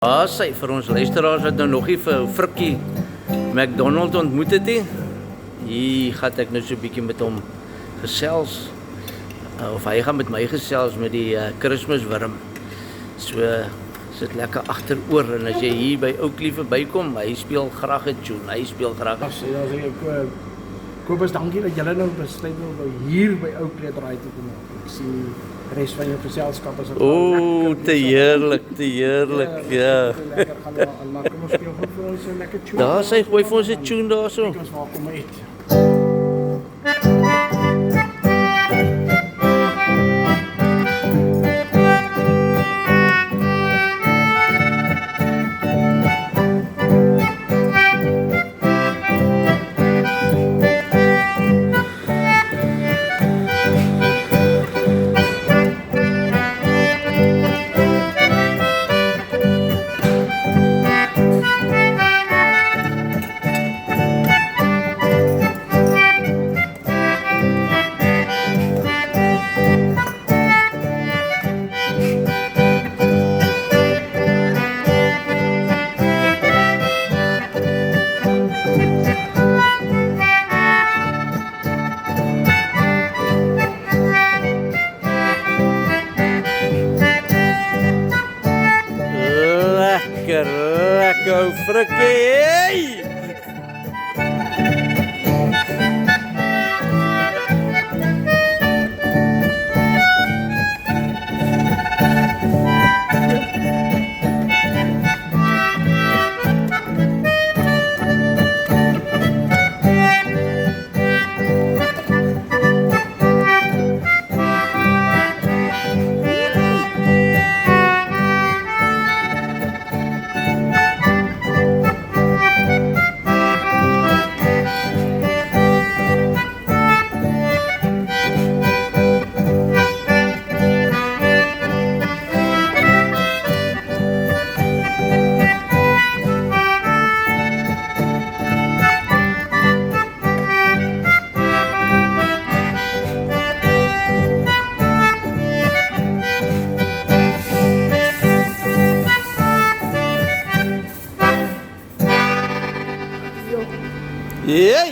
Sy vir ons luisteraars wat nou nog nie vir Frikkie McDonald ontmoet het nie. Hier gaan ek nou so 'n bietjie met hom gesels. Of hy gaan met my gesels met die Kersfeeswurm. So sit lekker agteroor en as jy hier by Oakley verbykom, hy speel graag 'n tune. Hy speel graag. As ek Kobus, dankie dat julle nou besluit om hier by Oakley draai te kom. Ek sien die res van jou geselskap is O, te heerlik, ja. Lekker gaan aan. Kom ons speel goed vir ons 'n lekker tune. Daar sê gooi vir ons 'n tune daarso. Ons waar kom uit. Lekker Frikkie, hey! Hey!